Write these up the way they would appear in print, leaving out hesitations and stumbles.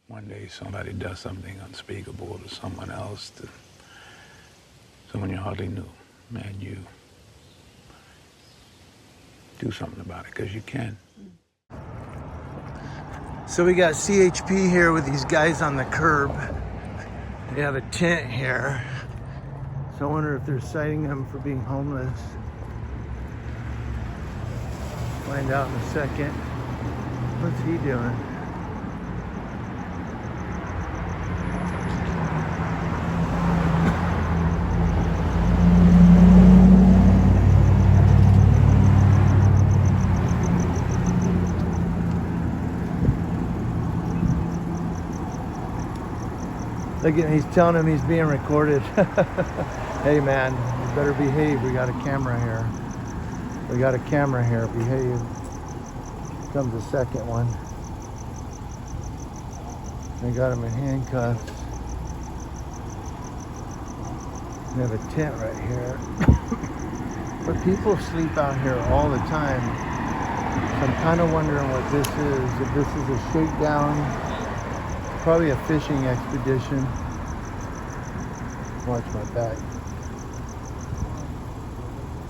one day somebody does something unspeakable to someone else, to someone you hardly knew, and you do something about it, because you can. So we got CHP here with these guys on the curb. They have a tent here. So I wonder if they're citing him for being homeless. Find out in a second. What's he doing? Look at, he's telling him he's being recorded. Hey man, you better behave. We got a camera here. We got a camera here. Behave. Comes the second one. They got him in handcuffs. We have a tent right here. But people sleep out here all the time. So I'm kind of wondering what this is. If this is a shakedown. Probably a fishing expedition. Watch my back.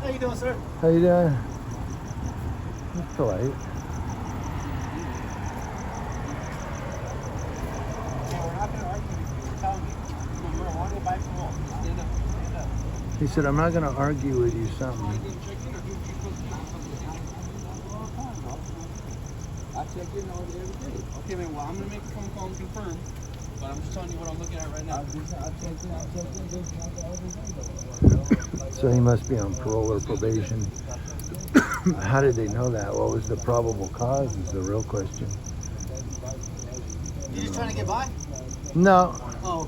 How you doing, sir? How you doing? That's polite. He said, I'm not going to argue with you something. I check in on it every day. Okay, man, well, I'm going to make a phone call and confirm, but I'm just telling you what I'm looking at right now. So he must be on parole or probation. How did they know that? What was the probable cause is the real question. You just trying to get by? No. Oh,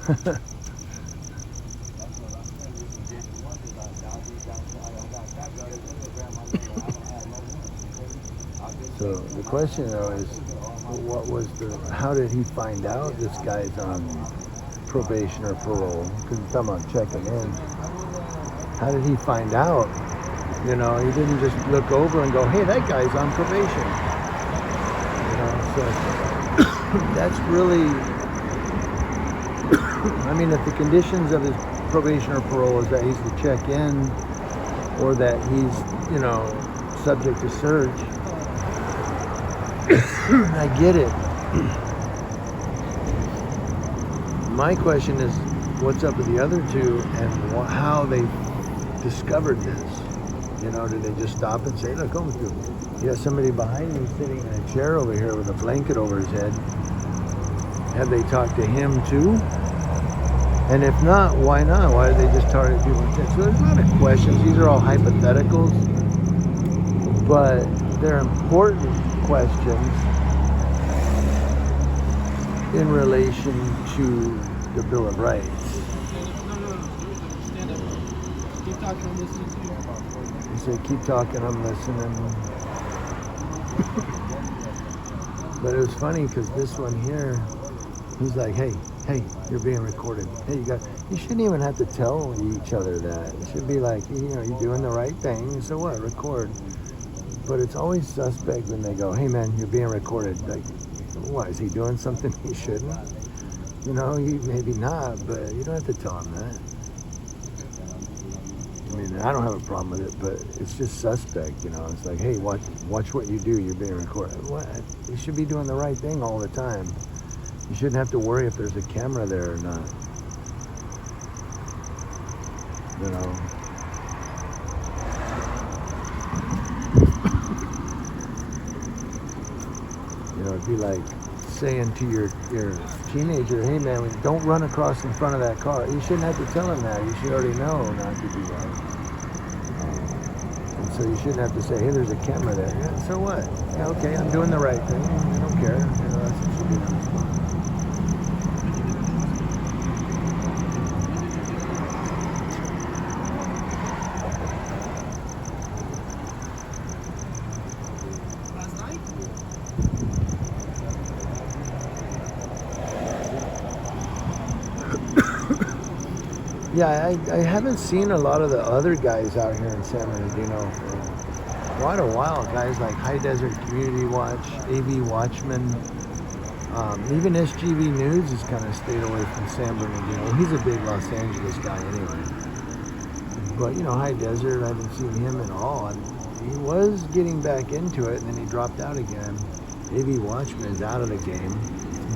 okay. So the question though is, what was how did he find out this guy's on probation or parole? Because he's talking about checking in. How did he find out? You know, he didn't just look over and go, hey, that guy's on probation. You know, so that's really, I mean, if the conditions of his probation or parole is that he's to check in or that he's, you know, subject to search, I get it. My question is, what's up with the other two and how they discovered this? You know, did they just stop and say, look, come through. You got somebody behind me sitting in a chair over here with a blanket over his head. Have they talked to him too? And if not, why not? Why did they just target people? So there's a lot of questions. These are all hypotheticals, but they're important questions in relation to the Bill of Rights. Stand up. Keep talking, I'm listening to you. You say, keep talking, I'm listening. But it was funny because this one here, he's like, hey, you're being recorded. Hey, you shouldn't even have to tell each other that. It should be like, you know, you're doing the right thing, so what, record. But it's always suspect when they go, hey man, you're being recorded. Like, what, is he doing something he shouldn't? You know, maybe not, but you don't have to tell him that. I mean, I don't have a problem with it, but it's just suspect, you know. It's like, hey, watch what you do, you're being recorded. What? You should be doing the right thing all the time. You shouldn't have to worry if there's a camera there or not. You know. You know, it'd be like saying to your teenager, hey man, don't run across in front of that car. You shouldn't have to tell him that. You should already know not to do that. And so you shouldn't have to say, hey, there's a camera there. Yeah, so what? Yeah, okay, I'm doing the right thing. I don't care. You know, that's what should be the response. Yeah, I haven't seen a lot of the other guys out here in San Bernardino for quite a while. Guys like High Desert Community Watch, AV Watchman, Even SGV News has kind of stayed away from San Bernardino. He's a big Los Angeles guy anyway. But, High Desert, I haven't seen him at all. He was getting back into it, and then he dropped out again. AV Watchman is out of the game.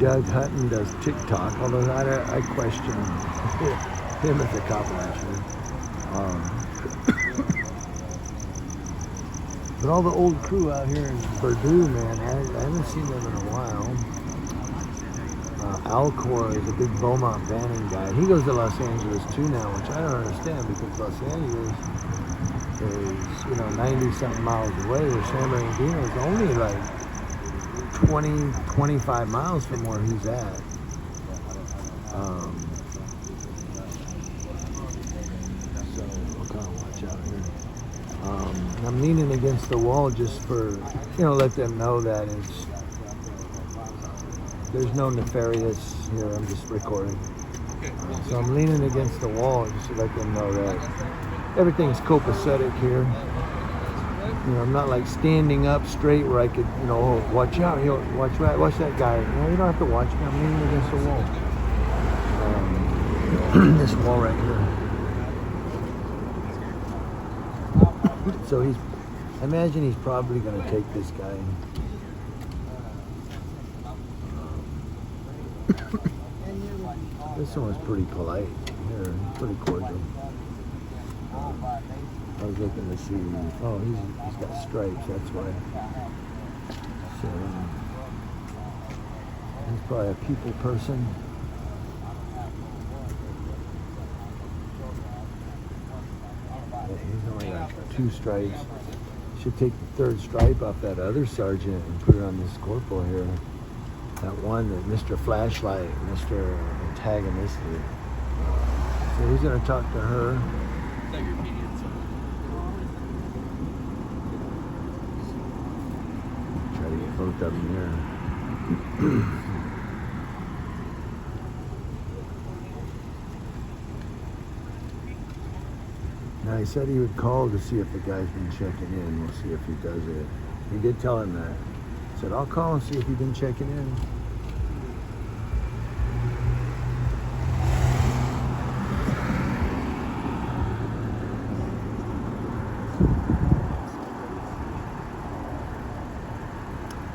Doug Hutton does TikTok, although I question him as a cop watcher. But all the old crew out here in Purdue, man, I haven't seen them in a while. Alcor is a big Beaumont Banning guy. He goes to Los Angeles too now, which I don't understand because Los Angeles is, 90-something miles away, where San Bernardino is only like 20, 25 miles from where he's at. So we'll kind of watch out here. I'm leaning against the wall just for, let them know that there's no nefarious here. I'm just recording. So I'm leaning against the wall just to let them know that everything's copacetic here. I'm not like standing up straight where I could, watch out, watch that guy. You don't have to watch me. I'm leaning against the wall. This wall right here. So I imagine he's probably going to take this guy. This one was pretty polite. Here, pretty cordial. I was looking to see. Oh, he's got stripes. That's why. So he's probably a people person. He's only got 2 stripes. Should take the 3rd stripe off that other sergeant and put it on this corporal here. That one, that Mr. Flashlight, Mr. Antagonistic. So he's going to talk to her. Try to get both of them here. Now he said he would call to see if the guy's been checking in. We'll see if he does it. He did tell him that. He said, I'll call and see if he's been checking in.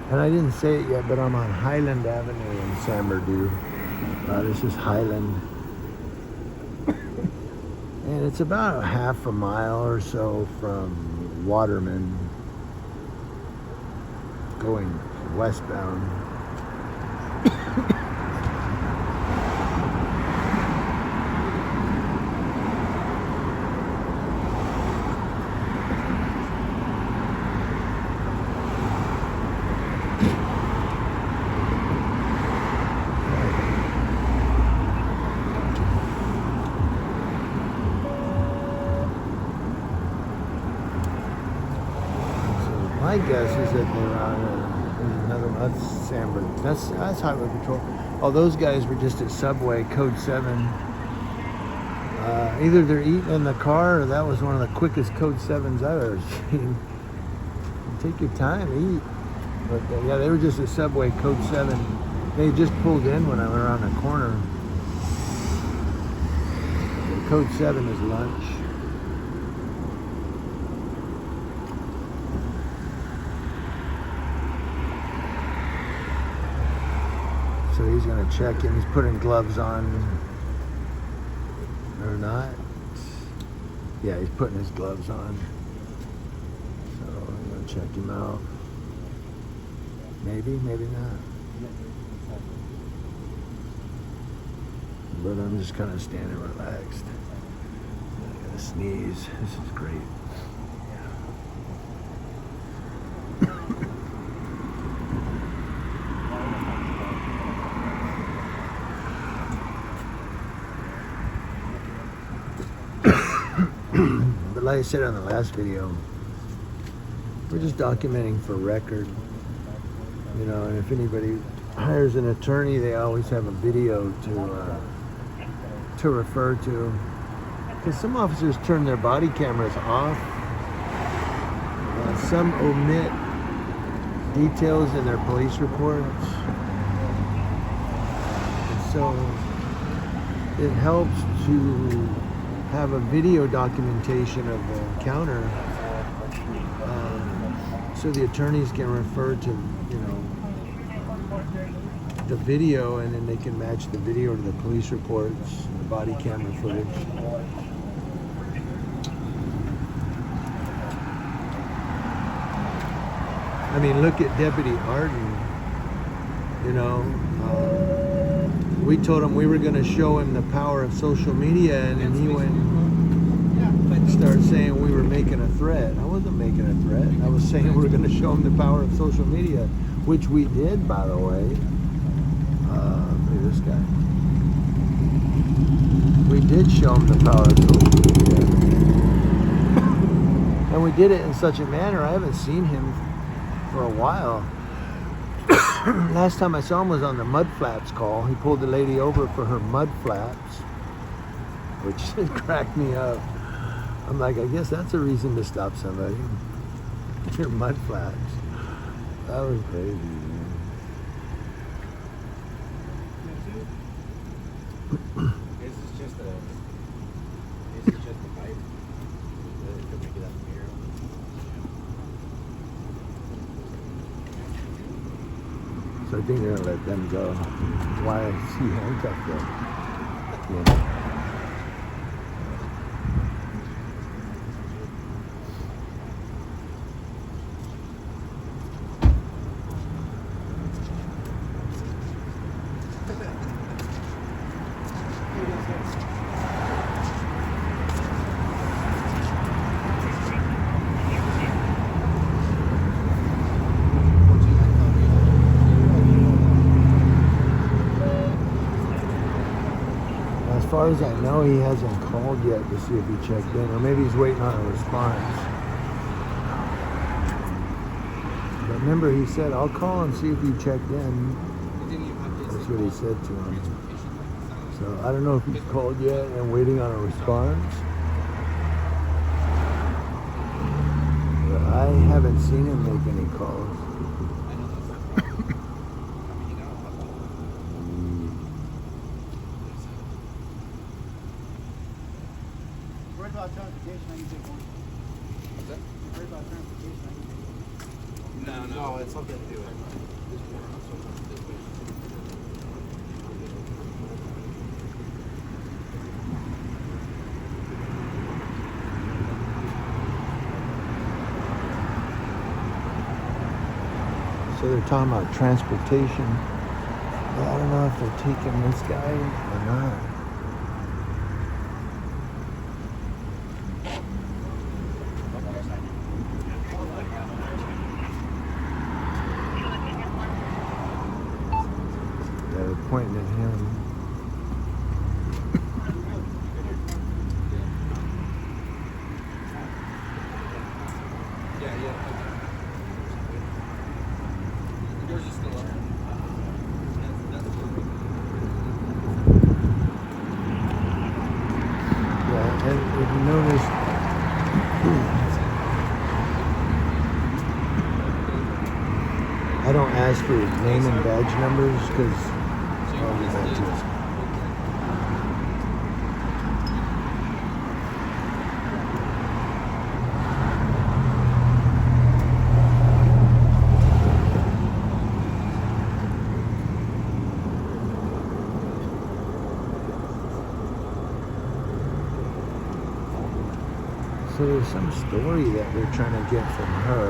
And I didn't say it yet, but I'm on Highland Avenue in San Bernardino. This is Highland. And it's about a half a mile or so from Waterman going westbound. My guess is that they're on another. That's San Bernardino. That's Highway Patrol. Oh, those guys were just at Subway, Code 7. Either they're eating in the car, or that was one of the quickest Code 7s I've ever seen. Take your time, eat. But yeah, they were just at Subway, Code 7. They just pulled in when I went around the corner. Code 7 is lunch. So he's going to check in. He's putting gloves on. Or not. Yeah, he's putting his gloves on. So I'm going to check him out. Maybe, maybe not. But I'm just kind of standing relaxed. I got to sneeze. This is great. But like I said on the last video, we're just documenting for record, and if anybody hires an attorney, they always have a video to refer to, because some officers turn their body cameras off. Some omit details in their police reports. So it helps to have a video documentation of the encounter, so the attorneys can refer to, the video, and then they can match the video to the police reports, the body camera footage. I mean, look at Deputy Arden. We told him we were going to show him the power of social media, and then he went and started saying we were making a threat. I wasn't making a threat. I was saying we were going to show him the power of social media, which we did, by the way. Look at this guy. We did show him the power of social media. And we did it in such a manner, I haven't seen him for a while. Last time I saw him was on the mud flaps call. He pulled the lady over for her mud flaps, which cracked me up. I'm like, I guess that's a reason to stop somebody. Your mud flaps. That was crazy, man. This is just a pipe. To make it up here. So I think they're gonna let them go. Why is he handcuffed though? As far as I know, he hasn't called yet to see if he checked in, or maybe he's waiting on a response. But remember, he said, I'll call and see if you checked in. That's what he said to him. So I don't know if he's called yet and waiting on a response. But I haven't seen him make any calls. No, it's something to do with So they're talking about transportation. But I don't know if they're taking this guy or not. They're pointing at him. Yours is still up. Yeah, and if you notice, I don't ask for name and badge numbers because I'll get back to it. So there's some story that they're trying to get from her.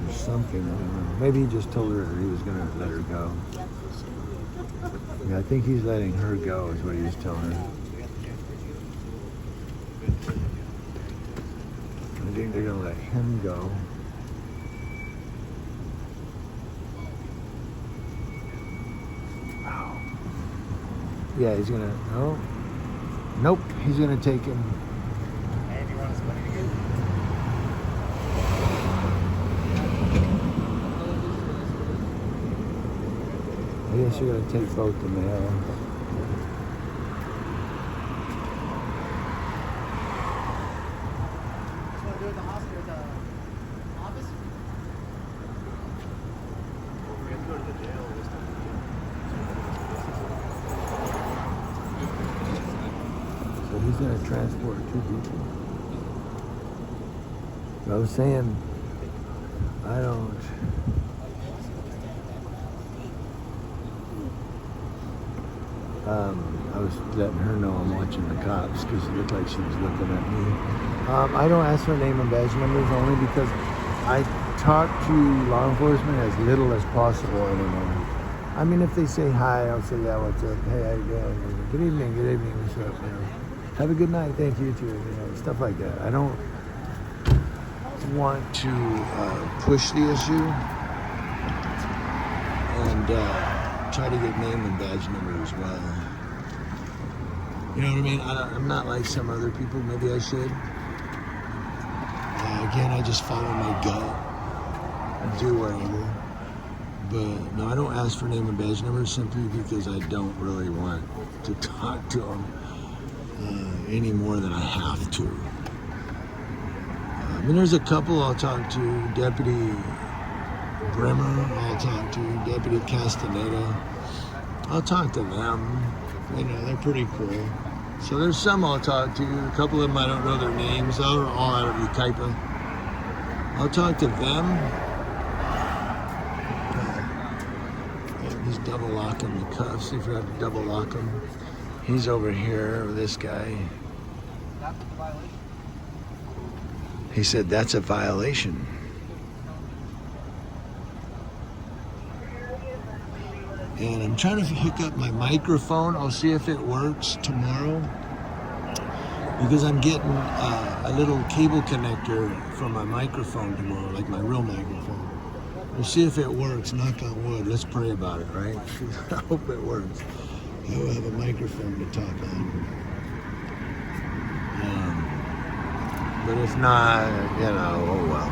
Or something, I don't know. Maybe he just told her that he was going to let her go. Yeah, I think he's letting her go is what he was telling her. I think they're going to let him go. Wow. Yeah, he's going to... No. Nope, he's going to take him. And you want us money again? I guess you're going to take both the males. Want to do it at the hospital, the office? We have to go to the jail. He's gonna transport 2 people. I was saying, I don't. I was letting her know I'm watching the cops because it looked like she was looking at me. I don't ask for name and badge numbers only because I talk to law enforcement as little as possible anymore. I mean, if they say hi, I'll say, yeah, what's up? Hey, how you doing? Good evening, what's up? You know, have a good night, thank you too. You know, stuff like that. I don't want to push the issue and try to get name and badge number as well. You know what I mean? I'm not like some other people. Maybe I should. Again, I just follow my gut and do whatever. But no, I don't ask for name and badge numbers simply because I don't really want to talk to them any more than I have to. I mean, there's a couple I'll talk to. Deputy Bremer, I'll talk to. Deputy Castaneda, I'll talk to them. You know, they're pretty cool. So there's some I'll talk to. A couple of them I don't know their names. They're all out of Yucaipa. I'll talk to them. He's double locking the cuffs. He forgot to double lock them. He's over here with this guy. He said that's a violation. And I'm trying to hook up my microphone. I'll see if it works tomorrow. Because I'm getting a little cable connector for my microphone tomorrow, like my real microphone. We'll see if it works, knock on wood. Let's pray about it, right? I hope it works. I will have a microphone to talk on. But if not, you know, oh well.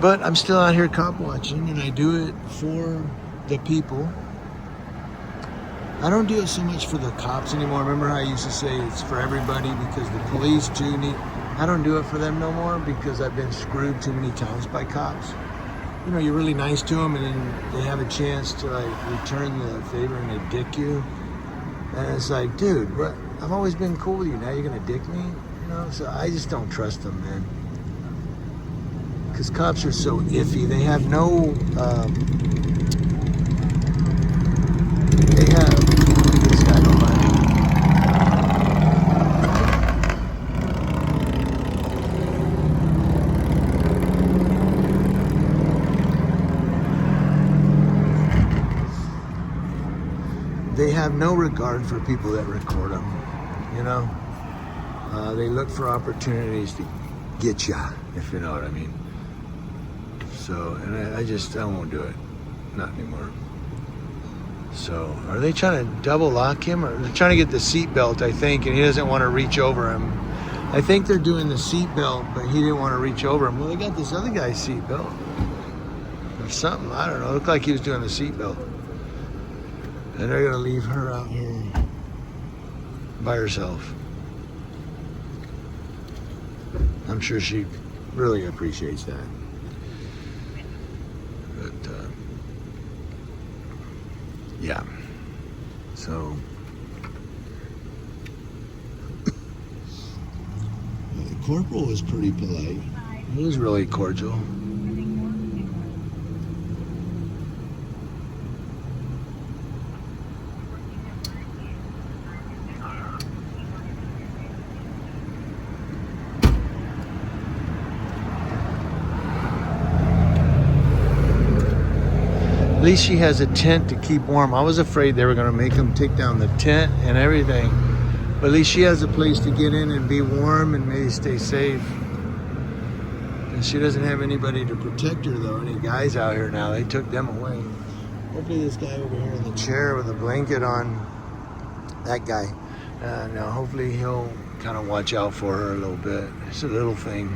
But I'm still out here cop watching, and I do it for the people. I don't do it so much for the cops anymore. Remember how I used to say it's for everybody because the police too need... I don't do it for them no more because I've been screwed too many times by cops. You know, you're really nice to them and then they have a chance to like return the favor and they dick you. And it's like, dude, what? I've always been cool with you. Now you're gonna dick me? You know, so I just don't trust them, man. Because cops are so iffy. They have no, they have, this guy don't mind. They have no regard for people that record them, you know? They look for opportunities to get ya, if you know what I mean. So, and I won't do it. Not anymore. So, are they trying to double lock him? Or they're trying to get the seatbelt, I think, and he doesn't want to reach over him. I think they're doing the seatbelt, but he didn't want to reach over him. Well, they got this other guy's seatbelt. Or something, I don't know. It looked like he was doing the seatbelt. And they're gonna leave her out here by herself. I'm sure she really appreciates that. But, yeah. So, the corporal was pretty polite. He was really cordial. At least she has a tent to keep warm. I was afraid they were going to make them take down the tent and everything. But at least she has a place to get in and be warm and maybe stay safe. And she doesn't have anybody to protect her, though. Any guys out here now, they took them away. Hopefully this guy over here in the chair with a blanket on, that guy. Now hopefully he'll kind of watch out for her a little bit. It's a little thing.